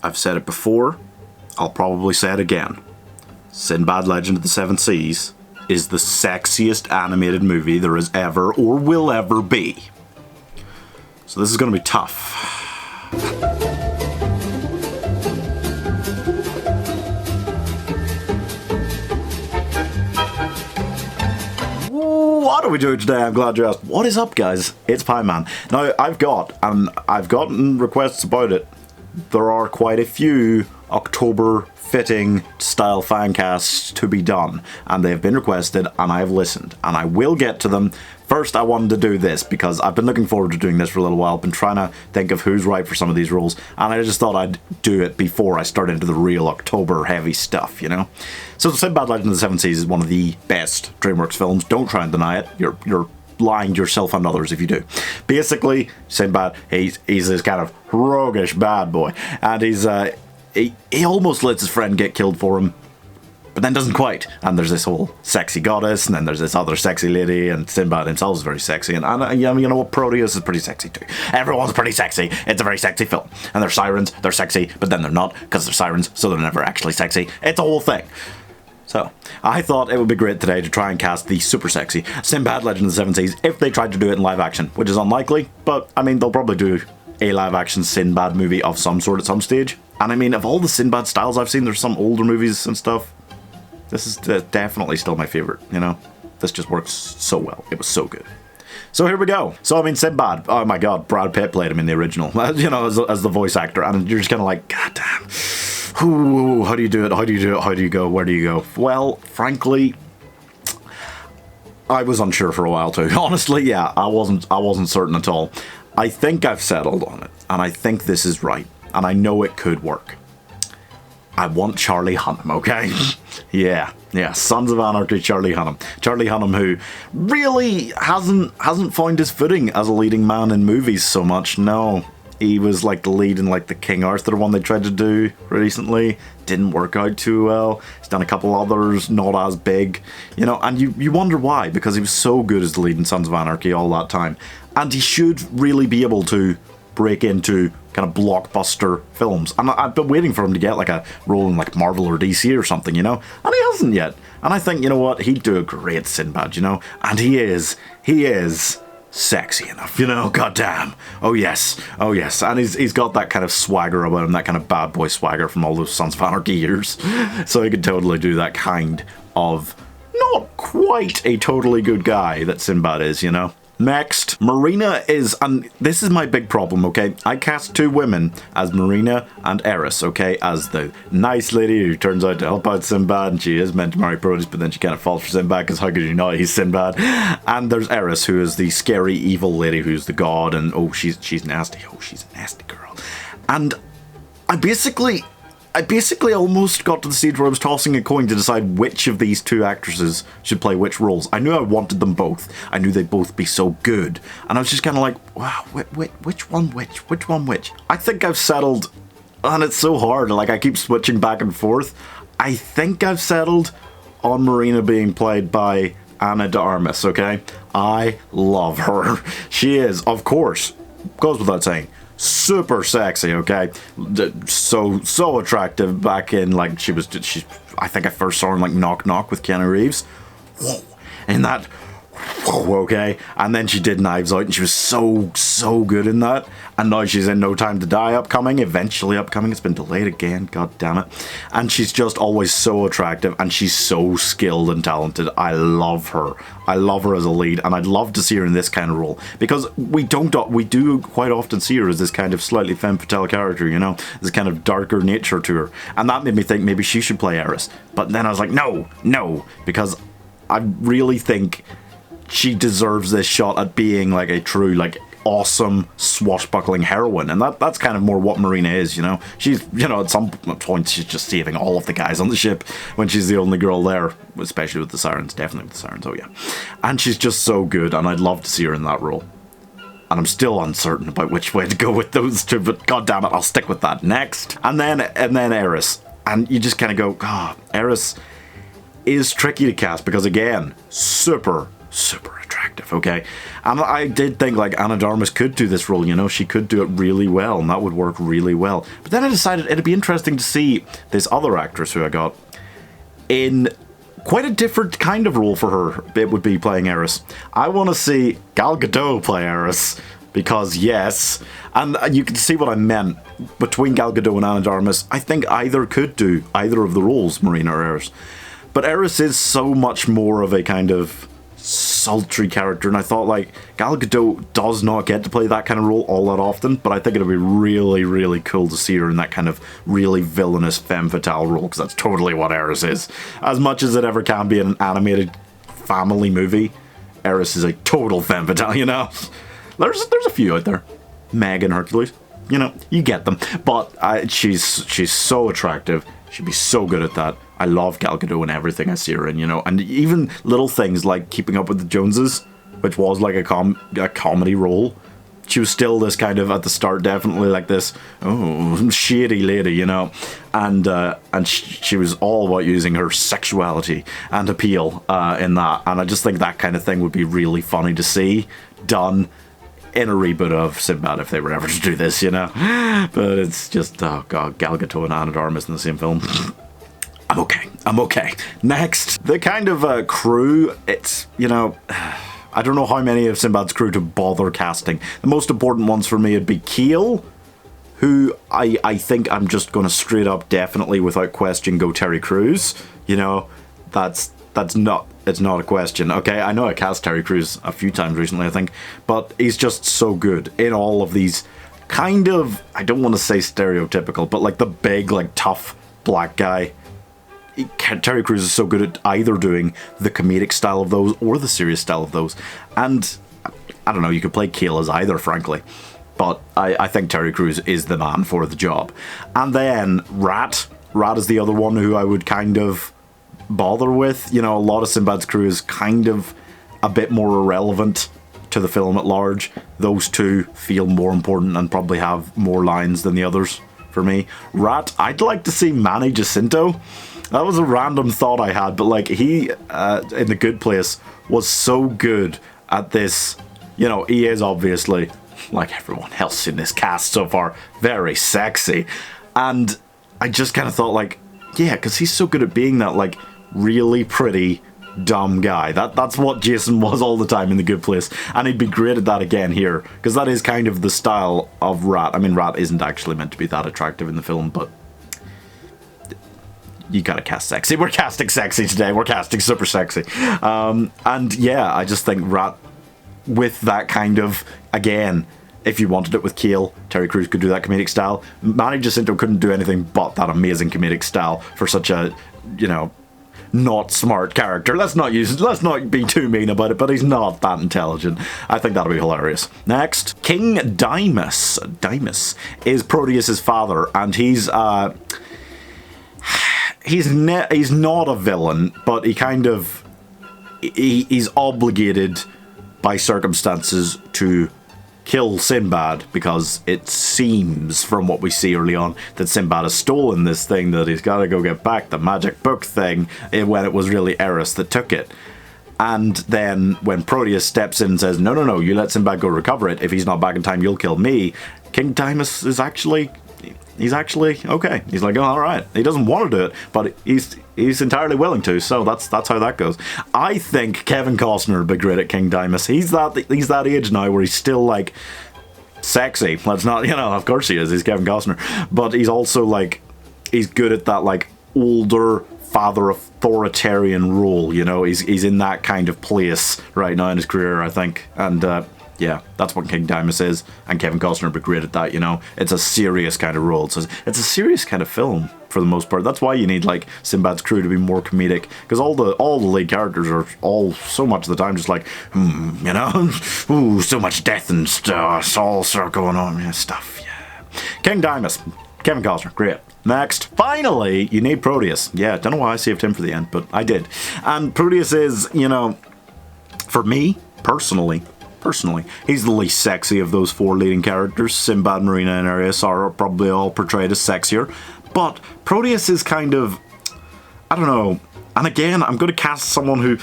I've said it before, I'll probably say it again. Sinbad Legend of the Seven Seas is the sexiest animated movie there has ever or will ever be. So this is going to be tough. What are we doing today? I'm glad you asked. What is up, guys? It's Pieman. Now, I've gotten requests about it. There are quite a few October-fitting style fan casts to be done, and they have been requested, and I have listened, and I will get to them. First, I wanted to do this because I've been looking forward to doing this for a little while. I've been trying to think of who's right for some of these roles, and I just thought I'd do it before I start into the real October-heavy stuff, you know? So Sinbad Legend of the Seven Seas is one of the best DreamWorks films. Don't try and deny it. You're lying to yourself and others if you do. Basically, Sinbad, he's this kind of roguish bad boy, and he almost lets his friend get killed for him, but then doesn't quite. And there's this whole sexy goddess, and then there's this other sexy lady, and Sinbad himself is very sexy, and you know what, Proteus is pretty sexy too. Everyone's pretty sexy. It's a very sexy film. And they're sirens, they're sexy, but then they're not, because they're sirens, so they're never actually sexy. It's a whole thing. So, I thought it would be great today to try and cast the super sexy Sinbad Legend of the Seven Seas if they tried to do it in live action, which is unlikely, but I mean, they'll probably do a live action Sinbad movie of some sort at some stage. And I mean, of all the Sinbad styles I've seen, there's some older movies and stuff. This is definitely still my favorite, you know? This just works so well. It was so good. So here we go. So I mean, Sinbad, oh my god, Brad Pitt played him in the original, you know, as the voice actor, and you're just kind of like, god damn. Ooh, how do you do it? How do you do it? How do you go? Where do you go? Well, frankly, I was unsure for a while too. Honestly, yeah, I wasn't certain at all. I think I've settled on it, and I think this is right, and I know it could work. I want Charlie Hunnam, okay? yeah, Sons of Anarchy, Charlie Hunnam. Charlie Hunnam, who really hasn't found his footing as a leading man in movies so much. No, he was like the lead in like the King Arthur one they tried to do recently. Didn't work out too well. He's done a couple others, not as big, you know. And you wonder why, because he was so good as the lead in Sons of Anarchy all that time, and he should really be able to break into kind of blockbuster films. And I've been waiting for him to get like a role in like Marvel or DC or something, you know, and he hasn't yet. And I think, you know what, he'd do a great Sinbad, you know, and he is sexy enough, you know, goddamn. Oh yes, and he's got that kind of swagger about him, that kind of bad boy swagger from all those Sons of Anarchy years. So he could totally do that kind of not quite a totally good guy that Sinbad is, you know. Next, Marina is, and this is my big problem, okay? I cast two women as Marina and Eris, okay? As the nice lady who turns out to help out Sinbad, and she is meant to marry Proteus, but then she kind of falls for Sinbad, because how could you not? He's Sinbad. And there's Eris, who is the scary, evil lady who's the god, and oh, she's nasty. Oh, she's a nasty girl. And I basically almost got to the stage where I was tossing a coin to decide which of these two actresses should play which roles. I knew I wanted them both. I knew they'd both be so good. And I was just kind of like, wow, which one which? I think I've settled, and it's so hard, like I keep switching back and forth. I think I've settled on Marina being played by Ana de Armas, okay? I love her. She is, of course, goes without saying, super sexy, okay? So attractive back in, like, she I think I first saw her in, like, Knock Knock with Keanu Reeves. Whoa. And that, whoa, okay? And then she did Knives Out, and she was so good in that. And now she's in No Time to Die eventually upcoming. It's been delayed again, god damn it. And she's just always so attractive, and she's so skilled and talented. I love her. I love her as a lead, and I'd love to see her in this kind of role, because we do quite often see her as this kind of slightly femme fatale character, you know, this kind of darker nature to her, and that made me think maybe she should play Eris. But then I was like, no, because I really think she deserves this shot at being like a true, like, awesome swashbuckling heroine, and that's kind of more what Marina is, you know. She's, you know, at some point she's just saving all of the guys on the ship when she's the only girl there, especially with the sirens, definitely with the sirens, oh yeah. And she's just so good, and I'd love to see her in that role. And I'm still uncertain about which way to go with those two, but god damn it, I'll stick with that. Next, and then Eris, and you just kind of go, Eris is tricky to cast because, again, super attractive. attractive, okay? And I did think, like, Ana de Armas could do this role, you know? She could do it really well, and that would work really well. But then I decided it'd be interesting to see this other actress who I got in quite a different kind of role for her. It would be playing Eris. I want to see Gal Gadot play Eris. Because yes, and you can see what I meant between Gal Gadot and Ana de Armas. I think either could do either of the roles, Marina or Eris. But Eris is so much more of a kind of sultry character, and I thought, like, Gal Gadot does not get to play that kind of role all that often, but I think it'd be really, really cool to see her in that kind of really villainous femme fatale role, because that's totally what Eris is. As much as it ever can be in an animated family movie, Eris is a total femme fatale, you know? There's a few out there. Meg and Hercules. You know, you get them. But she's so attractive. She'd be so good at that. I love Gal Gadot and everything I see her in, you know. And even little things like Keeping Up with the Joneses, which was like a comedy role. She was still this kind of, at the start, definitely like this, oh, shady lady, you know. And she was all about using her sexuality and appeal in that. And I just think that kind of thing would be really funny to see done in a reboot of Sinbad if they were ever to do this, you know. But it's just, oh god, Gal Gadot and Ana de Armas in the same film. I'm okay. Next, the kind of crew, it's, you know, I don't know how many of Sinbad's crew to bother casting. The most important ones for me would be Keel, who I think I'm just going to straight up, definitely, without question, go Terry Crews. You know, it's not a question. Okay, I know I cast Terry Crews a few times recently, I think, but he's just so good in all of these kind of, I don't want to say stereotypical, but like the big, like tough black guy. Terry Crews is so good at either doing the comedic style of those or the serious style of those. And I don't know, you could play Keel as either, frankly. But I think Terry Crews is the man for the job. And then Rat. Rat is the other one who I would kind of bother with. You know, a lot of Sinbad's crew is kind of a bit more irrelevant to the film at large. Those two feel more important and probably have more lines than the others for me. Rat, I'd like to see Manny Jacinto. That was a random thought I had, but like he, in The Good Place, was so good at this. You know, he is obviously, like everyone else in this cast so far, very sexy. And I just kind of thought, like, yeah, because he's so good at being that, like, really pretty, dumb guy. That's what Jason was all the time in The Good Place. And he'd be great at that again here, because that is kind of the style of Rat. I mean, Rat isn't actually meant to be that attractive in the film, but you gotta cast sexy. We're casting sexy today. We're casting super sexy. And yeah, I just think Rat, with that kind of, again, if you wanted it with Keel, Terry Crews could do that comedic style. Manny Jacinto couldn't do anything but that amazing comedic style for such a, you know, not smart character. Let's not be too mean about it, but he's not that intelligent. I think that'll be hilarious. Next, King Dimas. Dimas is Proteus's father, and he's not a villain, but he kind of he's obligated by circumstances to kill Sinbad, because it seems from what we see early on that Sinbad has stolen this thing that he's got to go get back, the magic book thing, when it was really Eris that took it. And then when Proteus steps in and says, no, you let Sinbad go recover it, if he's not back in time you'll kill me, King Dimas is actually okay. He's like, oh, all right. He doesn't want to do it, but he's entirely willing to. So that's how that goes. I think Kevin Costner would be great at King Dimas. He's that age now where he's still like sexy. Let's not, you know, of course he is. He's Kevin Costner, but he's also like, he's good at that like older father authoritarian role. You know, he's in that kind of place right now in his career, I think, and. Yeah, that's what King Dimas is, and Kevin Costner would be great at that, you know. It's a serious kind of role. It's a serious kind of film, for the most part. That's why you need, like, Sinbad's crew to be more comedic, because all the lead characters are all so much of the time just like, you know, ooh, so much death and all sort of going on, yeah, stuff, yeah. King Dimas, Kevin Costner, great. Next, finally, you need Proteus. Yeah, don't know why I saved him for the end, but I did. And Proteus is, you know, for me, personally, he's the least sexy of those four leading characters. Sinbad, Marina, and Eris are probably all portrayed as sexier. But Proteus is kind of, I don't know. And again, I'm going to cast someone who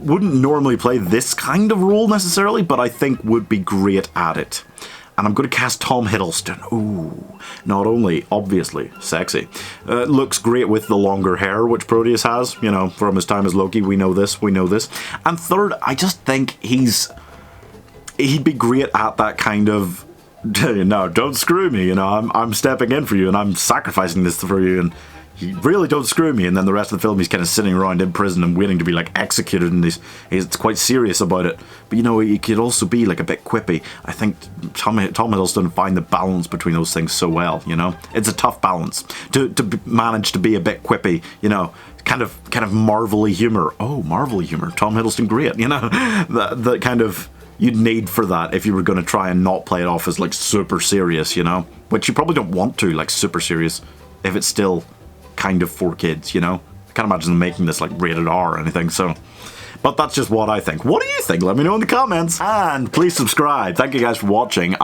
wouldn't normally play this kind of role necessarily, but I think would be great at it. And I'm going to cast Tom Hiddleston. Ooh, not only, obviously, sexy, looks great with the longer hair, which Proteus has, you know, from his time as Loki. We know this. And third, I just think he'd be great at that kind of, no, don't screw me, you know, I'm stepping in for you and I'm sacrificing this for you and you really don't screw me. And then the rest of the film he's kind of sitting around in prison and waiting to be like executed, and he's quite serious about it. But you know, he could also be like a bit quippy. I think Tom Hiddleston find the balance between those things so well, you know. It's a tough balance to manage to be a bit quippy, you know, kind of Marvel-y humor. Oh, Marvel-y humor. Tom Hiddleston, great, you know. the kind of you'd need for that if you were going to try and not play it off as like super serious, you know, which you probably don't want to, like super serious, if it's still kind of for kids, you know. I can't imagine them making this like rated R or anything, so. But that's just what I think. What do you think? Let me know in the comments. And please subscribe. Thank you guys for watching.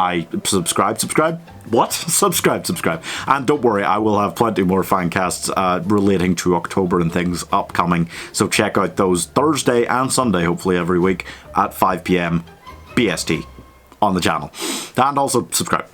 Subscribe? What? Subscribe. And don't worry, I will have plenty more fan casts relating to October and things upcoming. So check out those Thursday and Sunday, hopefully every week, at 5 PM BST on the channel. And also subscribe.